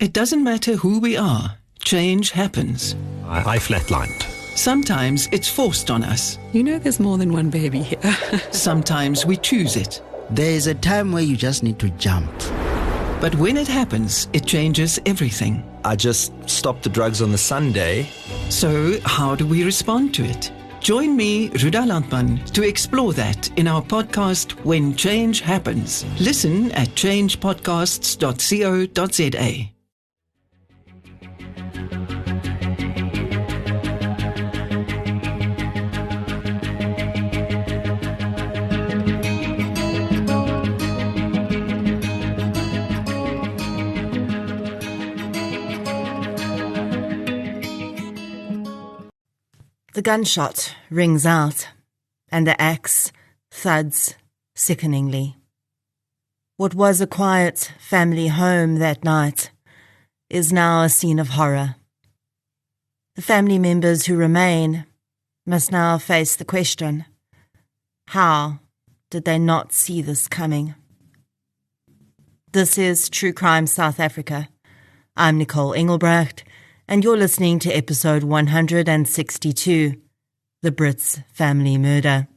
It doesn't matter who we are, change happens. I flatlined. Sometimes it's forced on us. You know there's more than one baby here. Sometimes we choose it. There's a time where you just need to jump. But when it happens, it changes everything. I just stopped the drugs on the Sunday. So how do we respond to it? Join me, Ruda Landman, to explore that in our podcast, When Change Happens. Listen at changepodcasts.co.za. The gunshot rings out, and the axe thuds sickeningly. What was a quiet family home that night is now a scene of horror. The family members who remain must now face the question, how did they not see this coming? This is True Crime South Africa. I'm Nicole Engelbrecht, and you're listening to episode 162, The Brits Family Murder.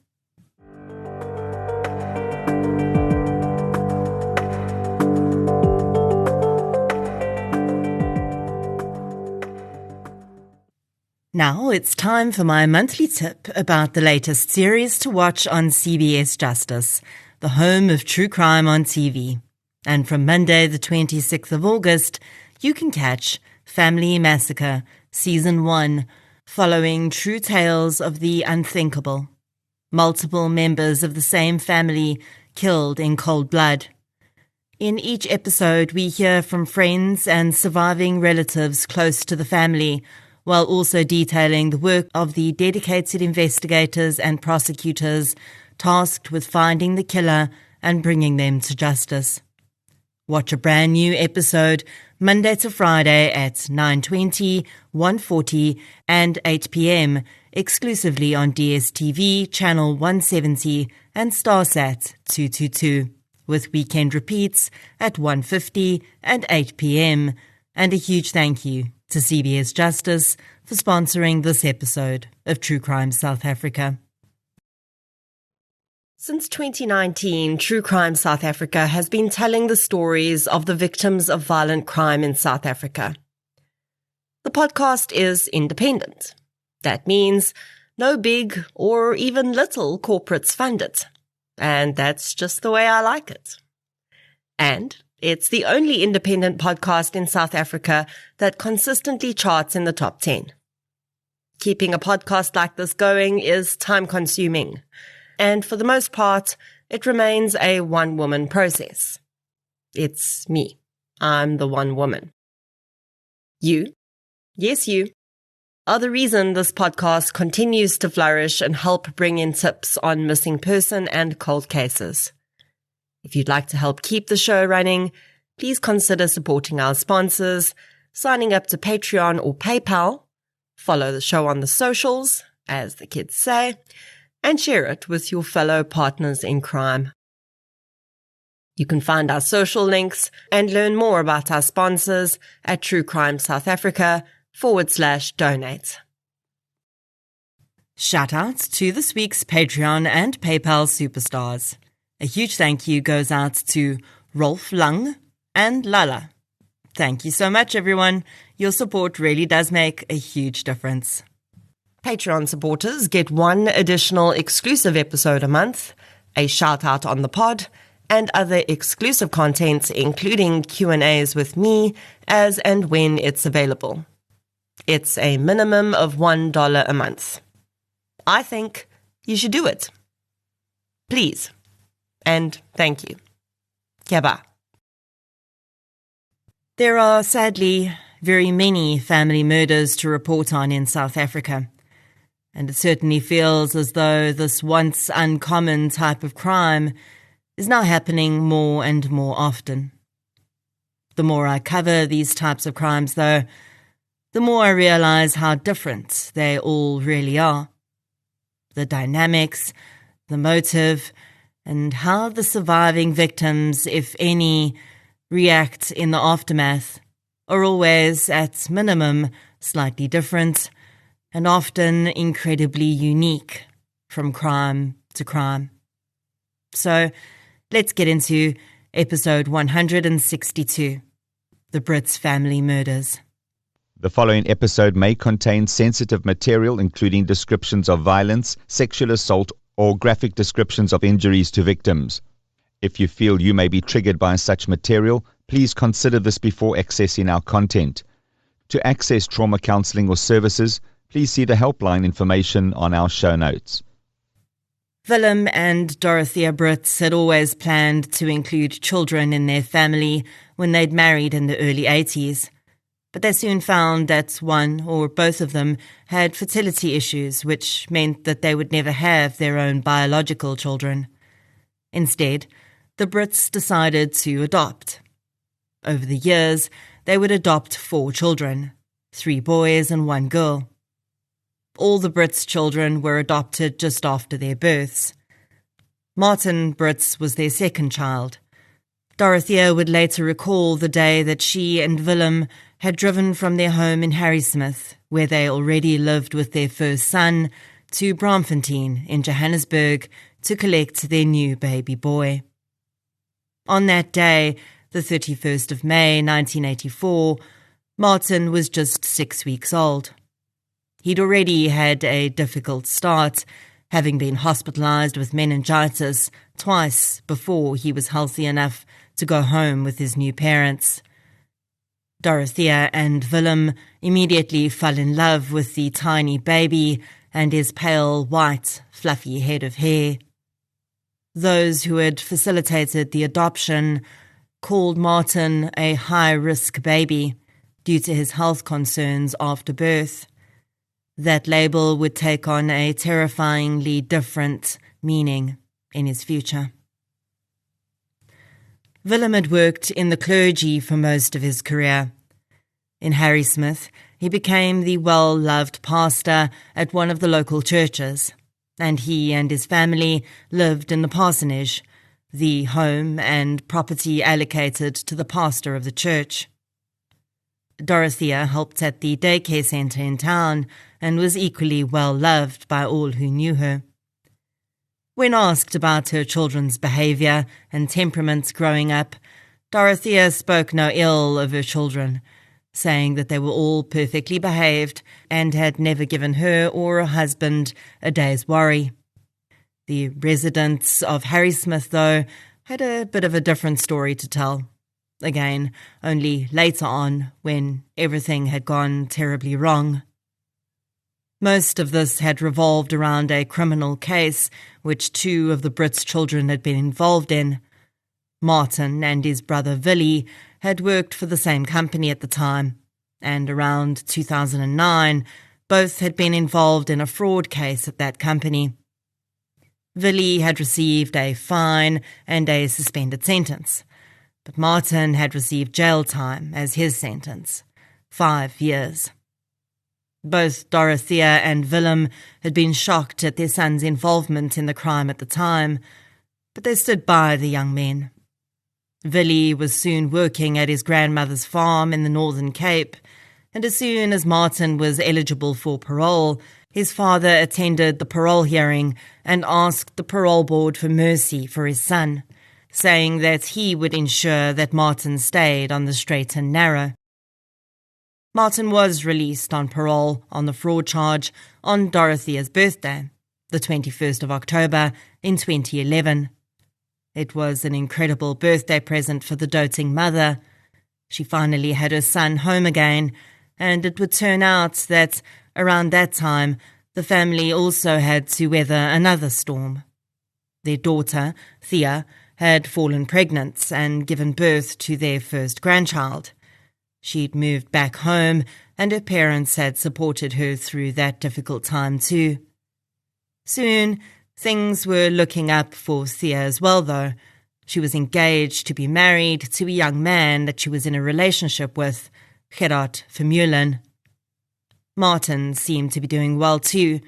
Now it's time for my monthly tip about the latest series to watch on CBS Justice, the home of true crime on TV. And from Monday the 26th of August, you can catch Family Massacre, Season 1, following true tales of the unthinkable. Multiple members of the same family killed in cold blood. In each episode, we hear from friends and surviving relatives close to the family, while also detailing the work of the dedicated investigators and prosecutors tasked with finding the killer and bringing them to justice. Watch a brand new episode Monday to Friday at 9:20, 1:40 and 8 p.m, exclusively on DSTV Channel 170 and Starsat 222, with weekend repeats at 1:50 and 8 p.m. And a huge thank you to CBS Justice for sponsoring this episode of True Crime South Africa. Since 2019, True Crime South Africa has been telling the stories of the victims of violent crime in South Africa. The podcast is independent. That means no big or even little corporates fund it. And that's just the way I like it. And it's the only independent podcast in South Africa that consistently charts in the top 10. Keeping a podcast like this going is time-consuming. And for the most part, it remains a one-woman process. It's me. I'm the one woman. You, yes you, are the reason this podcast continues to flourish and help bring in tips on missing person and cold cases. If you'd like to help keep the show running, please consider supporting our sponsors, signing up to Patreon or PayPal, follow the show on the socials, as the kids say, and share it with your fellow partners in crime. You can find our social links and learn more about our sponsors at True Crime South Africa/donate. Shout out to this week's Patreon and PayPal superstars. A huge thank you goes out to Rolf Lung and Lala. Thank you so much, everyone. Your support really does make a huge difference. Patreon supporters get one additional exclusive episode a month, a shout-out on the pod, and other exclusive content, including Q&As with me as and when it's available. It's a minimum of $1 a month. I think you should do it. Please. And thank you. Kiaba. There are, sadly, very many family murders to report on in South Africa. And it certainly feels as though this once uncommon type of crime is now happening more and more often. The more I cover these types of crimes, though, the more I realize how different they all really are. The dynamics, the motive, and how the surviving victims, if any, react in the aftermath are always, at minimum, slightly different and often incredibly unique from crime to crime. So let's get into episode 162, The Brits Family Murders. The following episode may contain sensitive material, including descriptions of violence, sexual assault, or graphic descriptions of injuries to victims. If you feel you may be triggered by such material, please consider this before accessing our content. To access trauma counseling or services, please see the helpline information on our show notes. Willem and Dorothea Brits had always planned to include children in their family when they'd married in the early 80s. But they soon found that one or both of them had fertility issues, which meant that they would never have their own biological children. Instead, the Brits decided to adopt. Over the years, they would adopt 4 children, 3 boys and 1 girl. All the Brits' children were adopted just after their births. Martin Brits was their second child. Dorothea would later recall the day that she and Willem had driven from their home in Harrismith, where they already lived with their first son, to Braamfontein in Johannesburg to collect their new baby boy. On that day, the 31st of May 1984, Martin was just 6 weeks old. He'd already had a difficult start, having been hospitalized with meningitis twice before he was healthy enough to go home with his new parents. Dorothea and Willem immediately fell in love with the tiny baby and his pale, white, fluffy head of hair. Those who had facilitated the adoption called Martin a high-risk baby due to his health concerns after birth. That label would take on a terrifyingly different meaning in his future. Willem had worked in the clergy for most of his career. In Harrismith, he became the well-loved pastor at one of the local churches, and he and his family lived in the parsonage, the home and property allocated to the pastor of the church. Dorothea helped at the daycare centre in town and was equally well-loved by all who knew her. When asked about her children's behaviour and temperaments growing up, Dorothea spoke no ill of her children, saying that they were all perfectly behaved and had never given her or her husband a day's worry. The residents of Harrismith, though, had a bit of a different story to tell. Again, only later on, when everything had gone terribly wrong. Most of this had revolved around a criminal case which 2 of the Brits' children had been involved in. Martin and his brother Willie had worked for the same company at the time, and around 2009, both had been involved in a fraud case at that company. Willie had received a fine and a suspended sentence, but Martin had received jail time as his sentence, 5 years. Both Dorothea and Willem had been shocked at their son's involvement in the crime at the time, but they stood by the young men. Willie was soon working at his grandmother's farm in the Northern Cape, and as soon as Martin was eligible for parole, his father attended the parole hearing and asked the parole board for mercy for his son, saying that he would ensure that Martin stayed on the straight and narrow. Martin was released on parole on the fraud charge on Dorothea's birthday, the 21st of October in 2011. It was an incredible birthday present for the doting mother. She finally had her son home again, and it would turn out that around that time the family also had to weather another storm. Their daughter, Thea, had fallen pregnant and given birth to their first grandchild. She'd moved back home, and her parents had supported her through that difficult time too. Soon, things were looking up for Thea as well, though. She was engaged to be married to a young man that she was in a relationship with, Gerard Vermeulen. Martin seemed to be doing well too.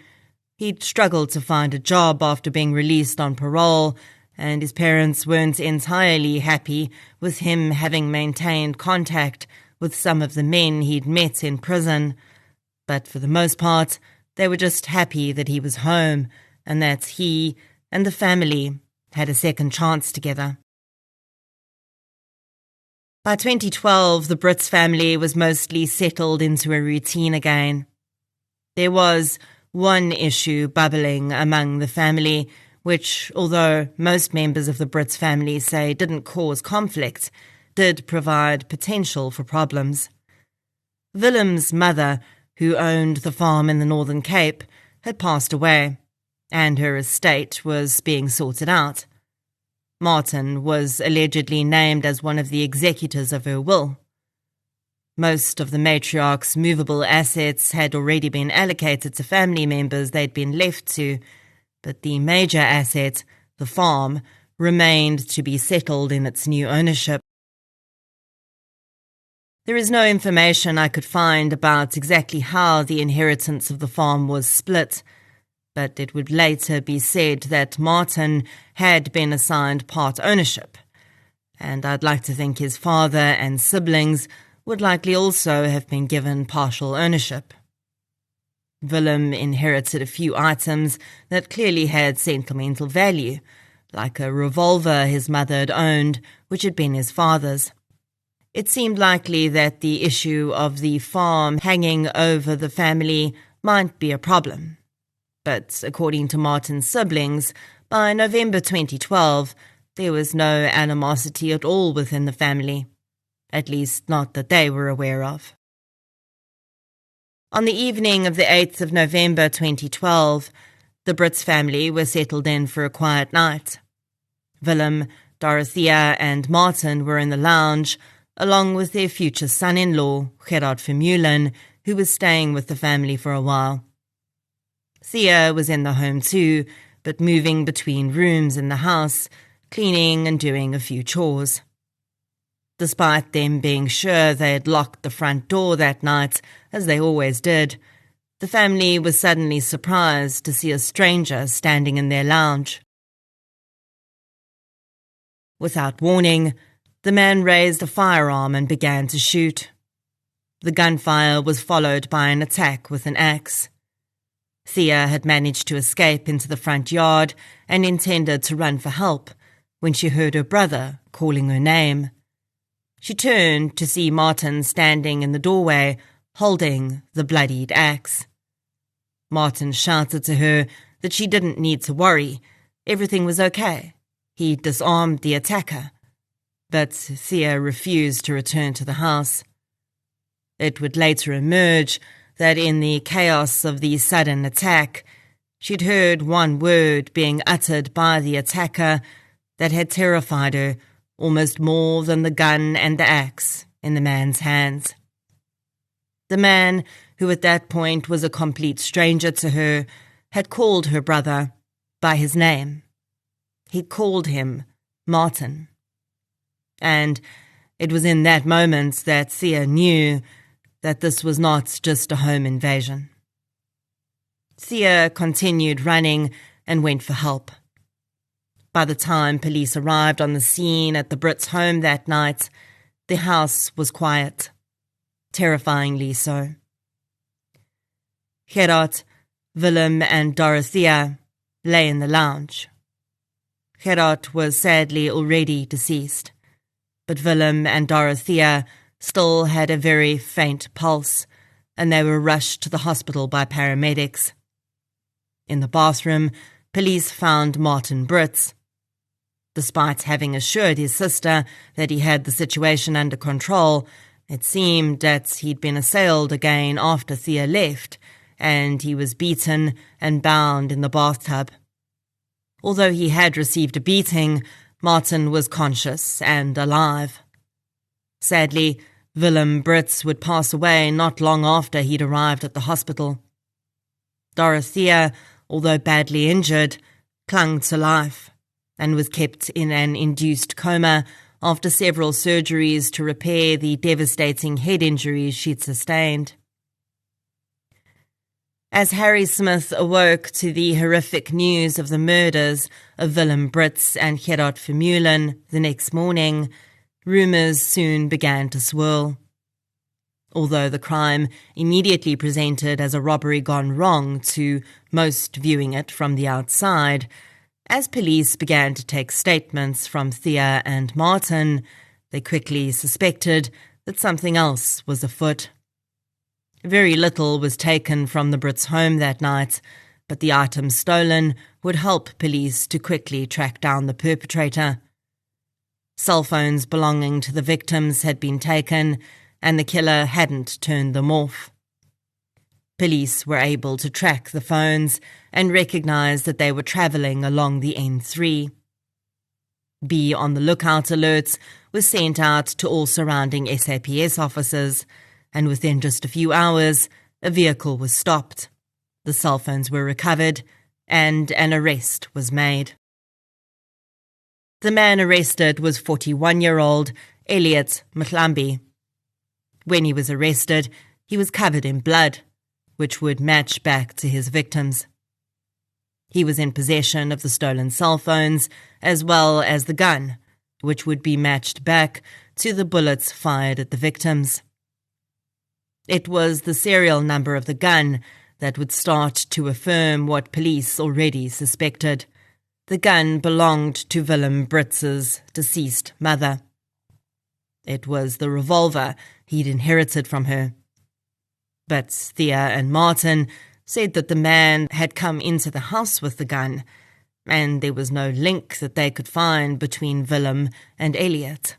He'd struggled to find a job after being released on parole, and his parents weren't entirely happy with him having maintained contact with some of the men he'd met in prison, but for the most part, they were just happy that he was home and that he and the family had a second chance together. By 2012, the Brits family was mostly settled into a routine again. There was one issue bubbling among the family, which, although most members of the Brits family say didn't cause conflict, did provide potential for problems. Willem's mother, who owned the farm in the Northern Cape, had passed away, and her estate was being sorted out. Martin was allegedly named as one of the executors of her will. Most of the matriarch's movable assets had already been allocated to family members they'd been left to, but the major asset, the farm, remained to be settled in its new ownership. There is no information I could find about exactly how the inheritance of the farm was split, but it would later be said that Martin had been assigned part ownership, and I'd like to think his father and siblings would likely also have been given partial ownership. Willem inherited a few items that clearly had sentimental value, like a revolver his mother had owned, which had been his father's. It seemed likely that the issue of the farm hanging over the family might be a problem. But according to Martin's siblings, by November 2012, there was no animosity at all within the family, at least not that they were aware of. On the evening of the 8th of November 2012, the Brits family were settled in for a quiet night. Willem, Dorothea and Martin were in the lounge, along with their future son-in-law, Gerard Vermeulen, who was staying with the family for a while. Thea was in the home too, but moving between rooms in the house, cleaning and doing a few chores. Despite them being sure they had locked the front door that night, as they always did, the family was suddenly surprised to see a stranger standing in their lounge. Without warning, the man raised a firearm and began to shoot. The gunfire was followed by an attack with an axe. Thea had managed to escape into the front yard and intended to run for help when she heard her brother calling her name. She turned to see Martin standing in the doorway, holding the bloodied axe. Martin shouted to her that she didn't need to worry. Everything was okay. He disarmed the attacker. But Thea refused to return to the house. It would later emerge that in the chaos of the sudden attack, she'd heard one word being uttered by the attacker that had terrified her almost more than the gun and the axe in the man's hands. The man, who at that point was a complete stranger to her, had called her brother by his name. He'd called him Martin. And it was in that moment that Thea knew that this was not just a home invasion. Thea continued running and went for help. By the time police arrived on the scene at the Brits' home that night, the house was quiet, terrifyingly so. Gerard, Willem and Dorothea lay in the lounge. Gerard was sadly already deceased, but Willem and Dorothea still had a very faint pulse, and they were rushed to the hospital by paramedics. In the bathroom, police found Martin Brits. Despite having assured his sister that he had the situation under control, it seemed that he'd been assailed again after Thea left, and he was beaten and bound in the bathtub. Although he had received a beating, Martin was conscious and alive. Sadly, Willem Brits would pass away not long after he'd arrived at the hospital. Dorothea, although badly injured, clung to life and was kept in an induced coma after several surgeries to repair the devastating head injuries she'd sustained. As Harry Smith awoke to the horrific news of the murders of Willem Brits and Gerard Vermeulen the next morning, rumours soon began to swirl. although the crime immediately presented as a robbery gone wrong to most viewing it from the outside. As police began to take statements from Thea and Martin, they quickly suspected that something else was afoot. Very little was taken from the Brits' home that night, but the items stolen would help police to quickly track down the perpetrator. Cell phones belonging to the victims had been taken, and the killer hadn't turned them off. Police were able to track the phones and recognise that they were travelling along the N3. Be on the lookout alerts was sent out to all surrounding SAPS offices, and within just a few hours, a vehicle was stopped. The cell phones were recovered, and an arrest was made. The man arrested was 41-year-old Elliot Mhlambi. When he was arrested, he was covered in blood, which would match back to his victims. He was in possession of the stolen cell phones, as well as the gun, which would be matched back to the bullets fired at the victims. It was the serial number of the gun that would start to affirm what police already suspected. The gun belonged to Willem Brits's deceased mother. It was the revolver he'd inherited from her. But Thea and Martin said that the man had come into the house with the gun, and there was no link that they could find between Willem and Elliot.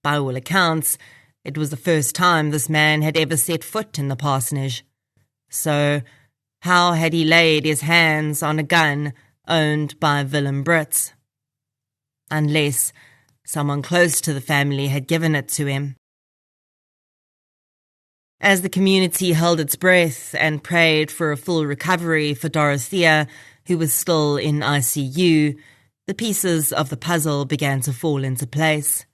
By all accounts, it was the first time this man had ever set foot in the parsonage. So, how had he laid his hands on a gun owned by Willem Brits? Unless someone close to the family had given it to him. As the community held its breath and prayed for a full recovery for Dorothea, who was still in ICU, the pieces of the puzzle began to fall into place.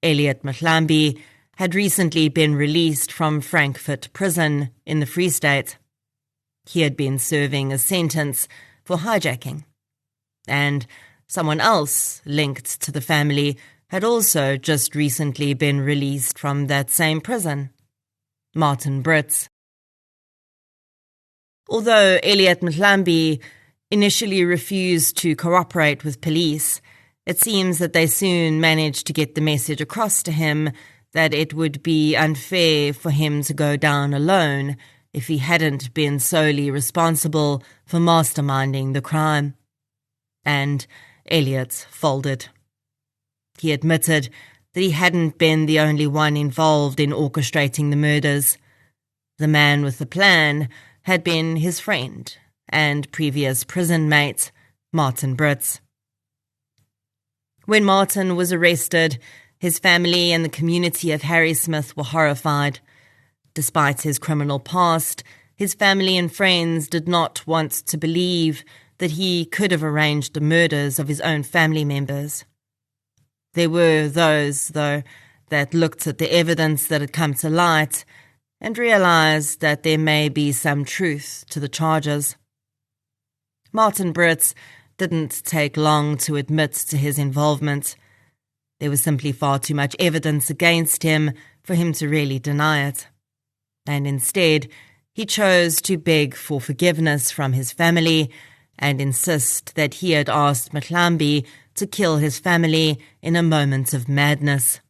Elliot Mhlambi had recently been released from Frankfurt prison in the Free State. He had been serving a sentence for hijacking, and someone else linked to the family had also just recently been released from that same prison. Martin Brits. Although Elliot Mhlambi initially refused to cooperate with police, it seems that they soon managed to get the message across to him that it would be unfair for him to go down alone if he hadn't been solely responsible for masterminding the crime. And Elliot folded. He admitted that he hadn't been the only one involved in orchestrating the murders. The man with the plan had been his friend and previous prison mate, Martin Brits. When Martin was arrested, his family and the community of Harrismith were horrified. Despite his criminal past, his family and friends did not want to believe that he could have arranged the murders of his own family members. There were those, though, that looked at the evidence that had come to light and realised that there may be some truth to the charges. Martin Brits didn't take long to admit to his involvement. There was simply far too much evidence against him for him to really deny it. And instead, he chose to beg for forgiveness from his family and insist that he had asked Mhlambi to kill his family in a moment of madness.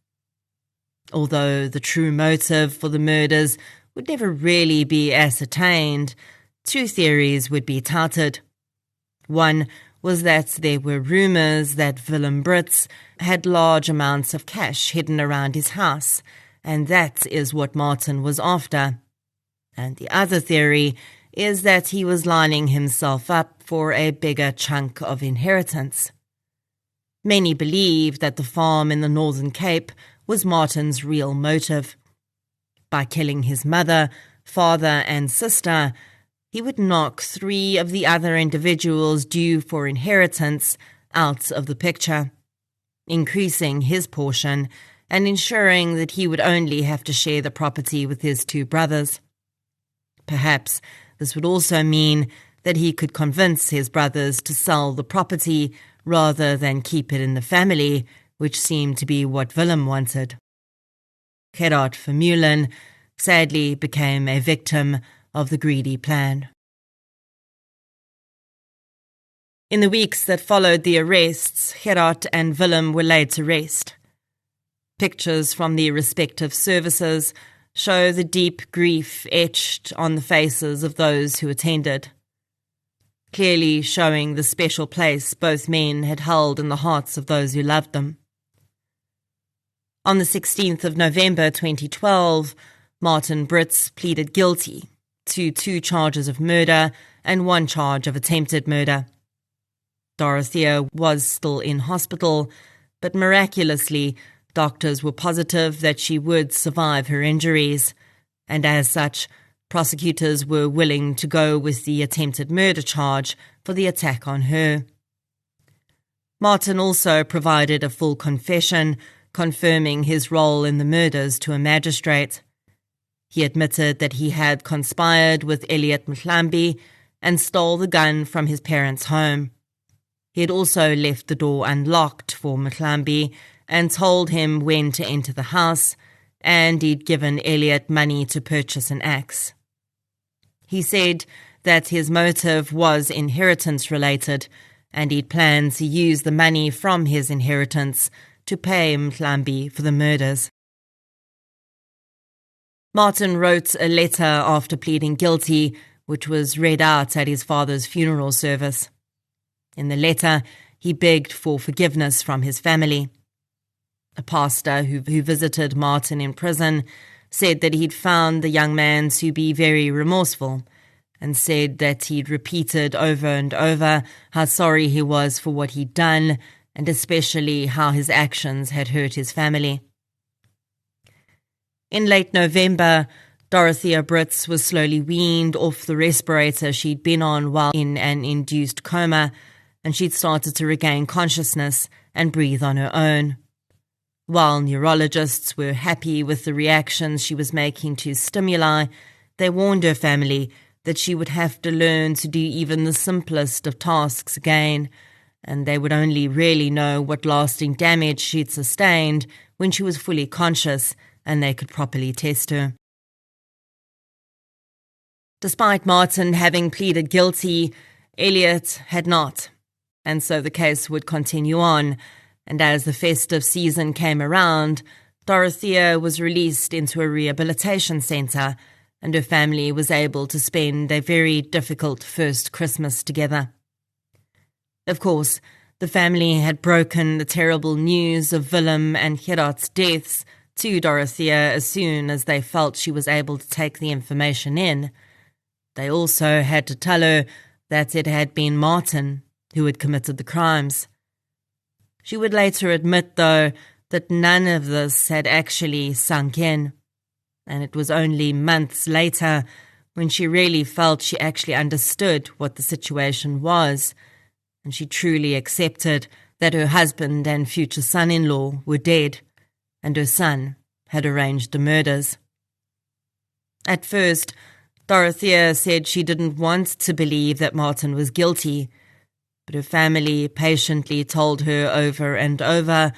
Although the true motive for the murders would never really be ascertained, two theories would be touted. One was that there were rumours that Willem Brits had large amounts of cash hidden around his house, and that is what Martin was after. And the other theory is that he was lining himself up for a bigger chunk of inheritance. Many believe that the farm in the Northern Cape was Martin's real motive. By killing his mother, father and sister, he would knock 3 of the other individuals due for inheritance out of the picture, increasing his portion and ensuring that he would only have to share the property with his 2 brothers. Perhaps this would also mean that he could convince his brothers to sell the property rather than keep it in the family, which seemed to be what Willem wanted. Gerard Vermeulen, sadly became a victim of the greedy plan. In the weeks that followed the arrests, Gerard and Willem were laid to rest. Pictures from the respective services show the deep grief etched on the faces of those who attended, clearly showing the special place both men had held in the hearts of those who loved them. On the 16th of November 2012, Martin Brits pleaded guilty to 2 charges of murder and 1 charge of attempted murder. Dorothea was still in hospital, but miraculously, doctors were positive that she would survive her injuries, and as such, prosecutors were willing to go with the attempted murder charge for the attack on her. Martin also provided a full confession, confirming his role in the murders to a magistrate. He admitted that he had conspired with Elliot Mhlambi and stole the gun from his parents' home. He had also left the door unlocked for Mhlambi and told him when to enter the house, and he'd given Elliot money to purchase an axe. He said that his motive was inheritance-related, and he'd planned to use the money from his inheritance to pay Mhlambi for the murders. Martin wrote a letter after pleading guilty, which was read out at his father's funeral service. In the letter, he begged for forgiveness from his family. A pastor who visited Martin in prison said that he'd found the young man to be very remorseful, and said that he'd repeated over and over how sorry he was for what he'd done, and especially how his actions had hurt his family. In late November, Dorothea Brits was slowly weaned off the respirator she'd been on while in an induced coma, and she'd started to regain consciousness and breathe on her own. While neurologists were happy with the reactions she was making to stimuli, they warned her family that she would have to learn to do even the simplest of tasks again, and they would only really know what lasting damage she'd sustained when she was fully conscious and they could properly test her. Despite Martin having pleaded guilty, Elliot had not, and so the case would continue on, and as the festive season came around, Dorothea was released into a rehabilitation centre, and her family was able to spend a very difficult first Christmas together. Of course, the family had broken the terrible news of Willem and Gerard's deaths to Dorothea as soon as they felt she was able to take the information in. They also had to tell her that it had been Martin who had committed the crimes. She would later admit, though, that none of this had actually sunk in, and it was only months later when she really felt she actually understood what the situation was, and she truly accepted that her husband and future son-in-law were dead, and her son had arranged the murders. At first, Dorothea said she didn't want to believe that Martin was guilty, but her family patiently told her over and over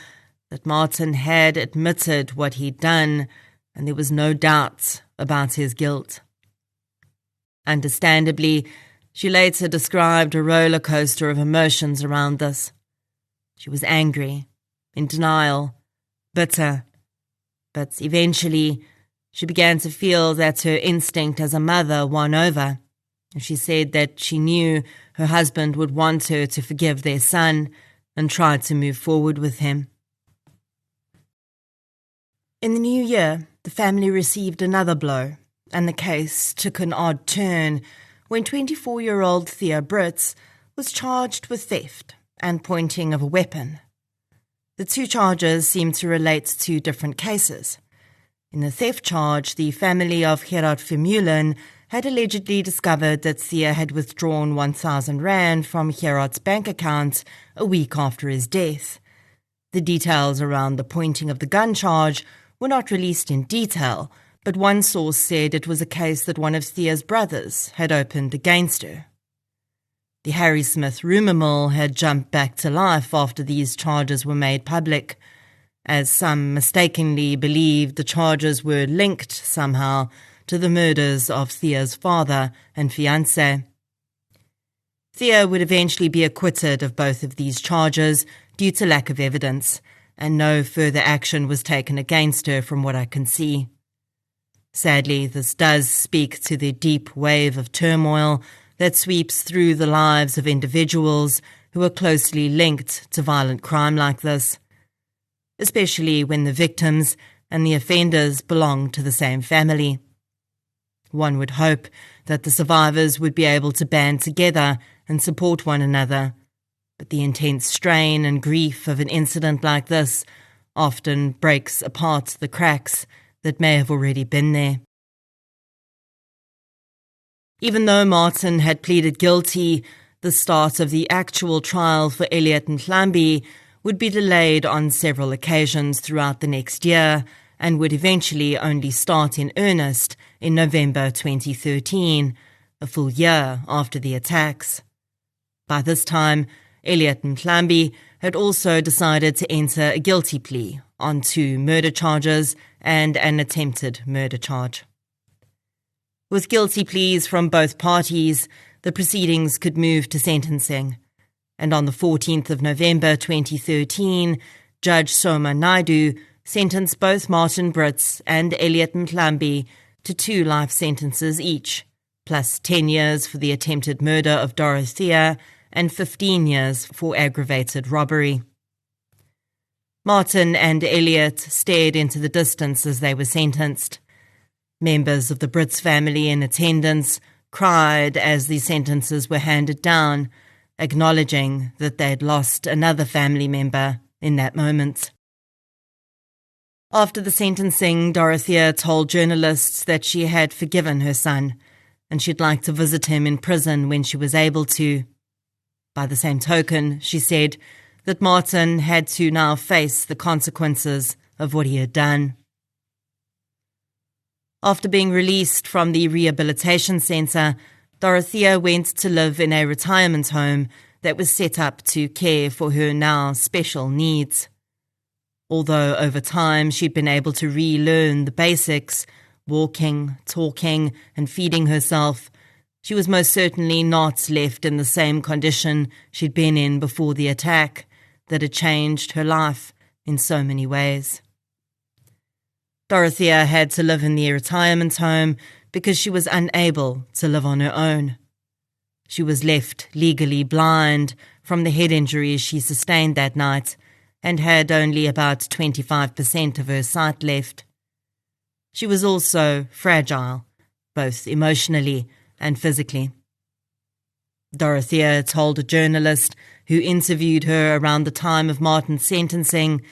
that Martin had admitted what he'd done, and there was no doubt about his guilt. Understandably, she later described a roller coaster of emotions around this. She was angry, in denial, bitter, but eventually she began to feel that her instinct as a mother won over. She said that she knew her husband would want her to forgive their son and try to move forward with him. In the new year, the family received another blow, and the case took an odd turn when 24-year-old Thea Brits was charged with theft and pointing of a weapon. The 2 charges seemed to relate to different cases. In the theft charge, the family of Gerard Vermeulen had allegedly discovered that Thea had withdrawn 1,000 rand from Gerard's bank account a week after his death. The details around the pointing of the gun charge were not released in detail, but one source said it was a case that one of Thea's brothers had opened against her. The Harry Smith rumour mill had jumped back to life after these charges were made public. as some mistakenly believed the charges were linked somehow to the murders of Thea's father and fiancé. Thea would eventually be acquitted of both of these charges due to lack of evidence, and no further action was taken against her from what I can see. Sadly, this does speak to the deep wave of turmoil that sweeps through the lives of individuals who are closely linked to violent crime like this, especially when the victims and the offenders belong to the same family. One would hope that the survivors would be able to band together and support one another, but the intense strain and grief of an incident like this often breaks apart the cracks that may have already been there. Even though Martin had pleaded guilty, the start of the actual trial for Elliot Mhlambi would be delayed on several occasions throughout the next year and would eventually only start in earnest in November 2013, a full year after the attacks. By this time, Elliot Mhlambi had also decided to enter a guilty plea on 2 murder charges and an attempted murder charge. With guilty pleas from both parties, the proceedings could move to sentencing, and on the 14th of November 2013, Judge Soma Naidu sentenced both Martin Brits and Elliot Mhlambi to 2 life sentences each, plus 10 years for the attempted murder of Dorothea and 15 years for aggravated robbery. Martin and Elliot stared into the distance as they were sentenced. Members of the Brits family in attendance cried as the sentences were handed down, acknowledging that they'd lost another family member in that moment. After the sentencing, Dorothea told journalists that she had forgiven her son, and she'd like to visit him in prison when she was able to. By the same token, she said that Martin had to now face the consequences of what he had done. After being released from the rehabilitation centre, Dorothea went to live in a retirement home that was set up to care for her now special needs. Although over time she'd been able to relearn the basics, walking, talking, and feeding herself, she was most certainly not left in the same condition she'd been in before the attack that had changed her life in so many ways. Dorothea had to live in the retirement home because she was unable to live on her own. She was left legally blind from the head injuries she sustained that night and had only about 25% of her sight left. She was also fragile, both emotionally and physically. Dorothea told a journalist who interviewed her around the time of Martin's sentencing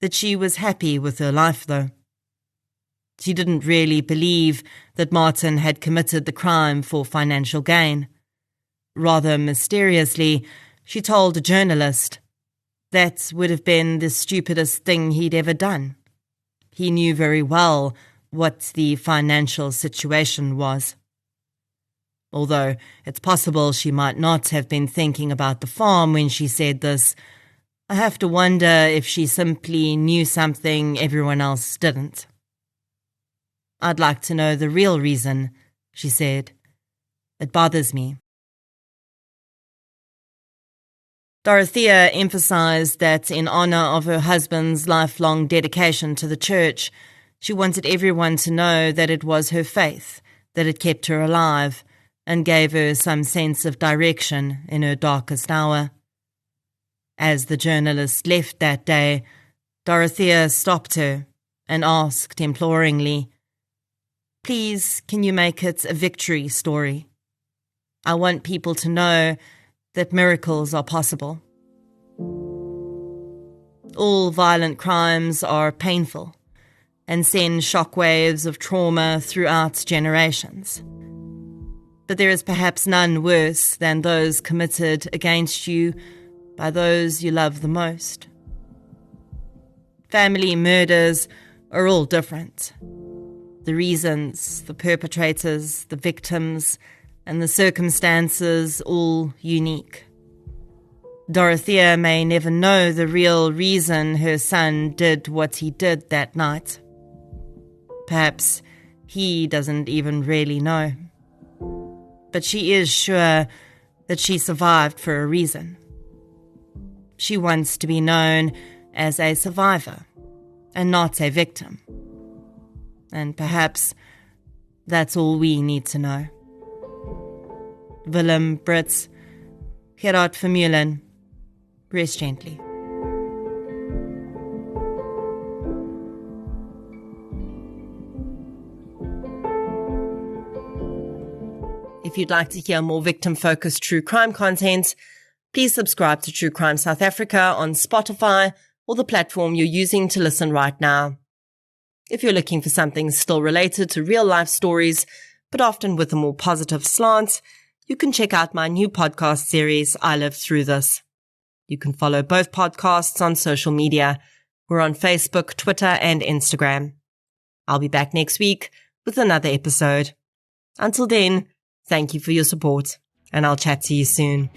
that she was happy with her life, though. She didn't really believe that Martin had committed the crime for financial gain. Rather mysteriously, she told a journalist that would have been the stupidest thing he'd ever done. He knew very well what the financial situation was. Although it's possible she might not have been thinking about the farm when she said this, I have to wonder if she simply knew something everyone else didn't. I'd like to know the real reason, she said. It bothers me. Dorothea emphasized that in honor of her husband's lifelong dedication to the church, she wanted everyone to know that it was her faith that had kept her alive and gave her some sense of direction in her darkest hour. As the journalist left that day, Dorothea stopped her and asked imploringly, "Please, can you make it a victory story? I want people to know that miracles are possible. All violent crimes are painful and send shockwaves of trauma throughout generations. But there is perhaps none worse than those committed against you by those you love the most. Family murders are all different. The reasons, the perpetrators, the victims, and the circumstances all unique. Dorothea may never know the real reason her son did what he did that night. Perhaps he doesn't even really know. But she is sure that she survived for a reason. She wants to be known as a survivor and not a victim. And perhaps that's all we need to know. Willem, Brits, Gerard Vermeulen, rest gently. If you'd like to hear more victim-focused true crime content, please subscribe to True Crime South Africa on Spotify or the platform you're using to listen right now. If you're looking for something still related to real-life stories, but often with a more positive slant, you can check out my new podcast series, I Lived Through This. You can follow both podcasts on social media. We're on Facebook, Twitter, and Instagram. I'll be back next week with another episode. Until then, thank you for your support, and I'll chat to you soon.